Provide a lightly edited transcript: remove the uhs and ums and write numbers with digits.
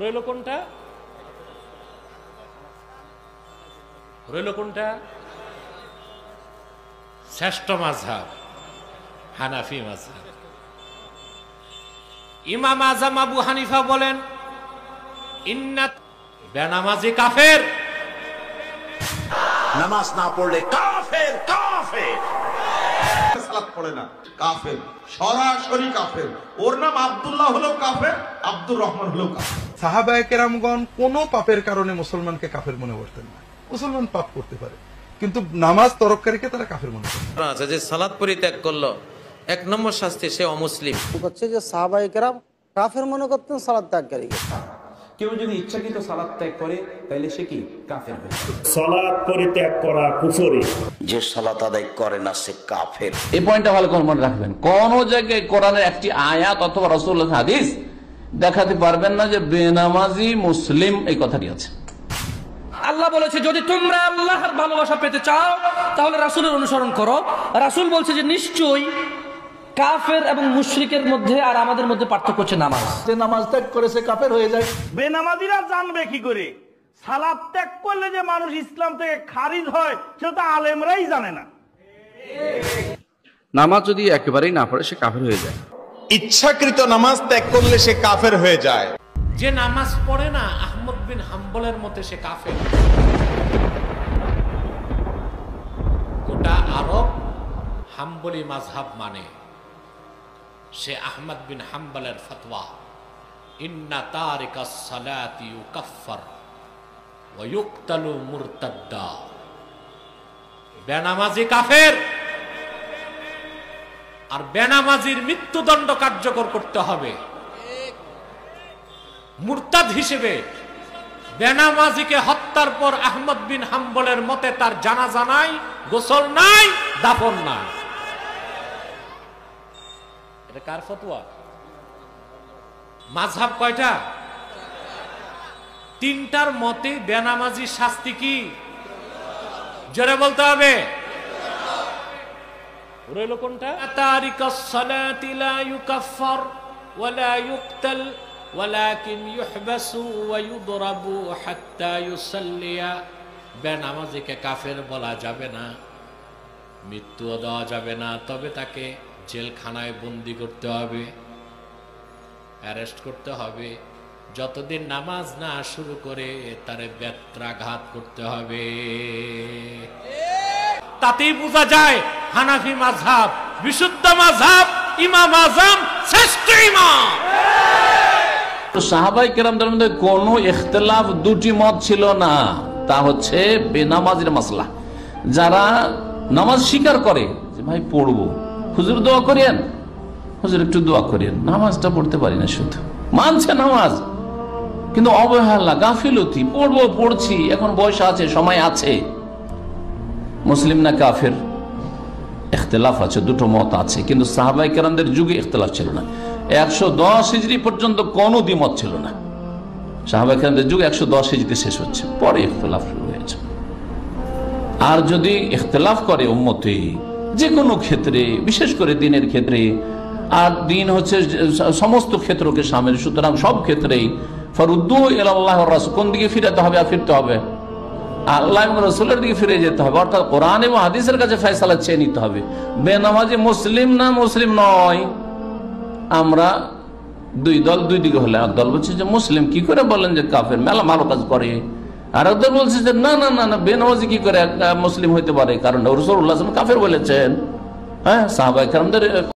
রইল কোনটা? রইল কোনটা? শ্রেষ্ঠ মাযহাব হানাফি মাযহাব। ইমাম আযম আবু হানিফা বলেন, ইন্না বেনামাজি কাফের। নামাজ না পড়লে কাফের। কাফের সালাত পড়ে না, কাফের, সরাসরি কাফের। ওর নাম আব্দুল্লাহ হলেও কাফের, আব্দুর রহমান হলেও কাফের। সাহাবায়ে কেরামগণ কোনো পাপের কারণে মুসলমানকে কাফের মনে করতেন না। মুসলমান পাপ করতে পারে, কিন্তু নামাজ তরককারীকে তারা কাফের মনে করে। আচ্ছা, যে সালাত পরিত্যাগ করলো, 1 নম্বর শাস্তি সে অমুসলিম। হচ্ছে যে সাহাবায়ে কেরাম কাফের মনে করতেন সালাত ত্যাগকারীকে। কেউ যদি ইচ্ছাকৃত সালাত ত্যাগ করে তাহলে সে কি কাফের হয়ে যাবে। সালাত পরিত্যাগ করা কুফরি। যে সালাত আদায় করে না সে কাফের। এই পয়েন্টটা ভালো করে মনে রাখবেন। কোন জায়গায় কোরআনের একটি আয়াত অথবা রাসূলুল্লাহর হাদিস দেখাতে পারবেন না যে বেনামাজি মুসলিম এই কথাটি আছে। আল্লাহ বলেছে যদি তোমরা আল্লাহর ভালোবাসা পেতে চাও তাহলে রাসূলের অনুসরণ করো। রাসূল বলছে যে নিশ্চয়ই কাফের এবং মুশরিকের মধ্যে আর আমাদের মধ্যে পার্থক্য হচ্ছে নামাজ। যে নামাজ ত্যাগ করে সে কাফের হয়ে যায়। বেনামাজিরা জানবে কি করে? সালাত ত্যাগ করলে যে মানুষ ইসলাম থেকে খারিজ হয় সেটা আলেমরাই জানে না। নামাজ যদি একেবারেই না পড়ে সে কাফের হয়ে যায়। ইচ্ছাকৃত নামাজ ত্যাগ করলে সে কাফের হয়ে যায়। যে নামাজ পড়ে না আহমদ বিন হাম্বলের মতে সে কাফের। গোটা আরব হাম্বলি মাযহাব মানে, সে আহমদ বিন হাম্বলের ফতোয়া, ইন্না তারিকাস সালাতি ইউকাফফার ওয়া ইউকতালু মুরতাদ্দা। বেনামাজি কাফের, আর বেনামাজির মৃত্যুদণ্ড কার্যকর করতে হবে। মুরতাদ হিসেবে বেনামাজিকে হত্যার পর আহমদ বিন হাম্বলের মতে তার জানাজা নাই, গোসল নাই, দাফন নাই। এটা কার ফতোয়া? মাযহাব কয়টা? 3টার মতে বেনামাজি শাস্তি কি? জোরে বলতে হবে। রইল কোনটা? তারিকাস সালাতি লা ইউকাফফার ওয়া লা ইউকতাল ওয়ালাকিন ইউহবাসু ওয়া ইউদরাবু হাত্তা ইউসাল্লিয়া। বেনামাজিকে কাফের বলা যাবে না, মৃত্যুও দেওয়া যাবে না, তবে তাকে জেলখানায় বন্দি করতে হবে, অ্যারেস্ট করতে হবে। যতদিন নামাজ না শুরু করে তারে বেত্রাঘাত করতে হবে। তাতেই বোঝা যায় হানাফি মাযহাব বিশুদ্ধ মাযহাব, ইমাম আযম শ্রেষ্ঠ ইমাম। সাহাবায়ে কেরামদের মধ্যে কোনো ইখতিলাফ, দুটি মত ছিল না। তা হচ্ছে বেনামাজির মাসলা। যারা নামাজ স্বীকার করে যে ভাই পড়বো, হুজুর দোয়া করেন, হুজুর একটু দোয়া করেন, নামাজটা পড়তে পারি না, শুধু মানছে নামাজ কিন্তু অবহেলা, গাফিলতি, পড়বো পড়ছি, এখন বয়স আছে, সময় আছে। মুসলিম না কাফের? ইখতিলাফ আছে, দুটো মত আছে, কিন্তু সাহাবায়ে কেরামদের যুগে ইখতিলাফ ছিল না। 110 হিজরি পর্যন্ত কোনো দ্বিমত ছিল না। সাহাবায়ে কেরামদের যুগে 110 হিজরিতে শেষ হচ্ছে, পরে ইখতিলাফ শুরু হয়েছে। আর যদি ইখতিলাফ করে উম্মতে যে কোনো ক্ষেত্রে, বিশেষ করে দিনের ক্ষেত্রে, আর দিন হচ্ছে সমস্ত ক্ষেত্রকে শামিল, সুতরাং সব ক্ষেত্রেই ফারুদ্দু ইলাল্লাহি ওয়া রাসূল, কোন দিকে ফিরতে হবে? আর ফিরতে হবে আল্লাহ এবং রাসূলের দিকে ফিরে যেতে হবে, অর্থাৎ কোরআন এবং হাদিসের কাছে ফয়সালা চেয়ে নিতে হবে। বেনামাজি মুসলিম না মুসলিম নয়, আমরা দুই দল, দুই দিকে হলে এক দল বলছে যে মুসলিম, কি করে বলেন যে কাফের, মেলা ভালো কাজ করে। আর এক দল বলছে যে না না না না, বেনামাজি কি করে মুসলিম হইতে পারে, কারণ রাসূলুল্লাহ সাল্লাল্লাহু আলাইহি ওয়াসাল্লাম কাফের বলেছেন। হ্যাঁ, সাহাবায়ে কেরামদের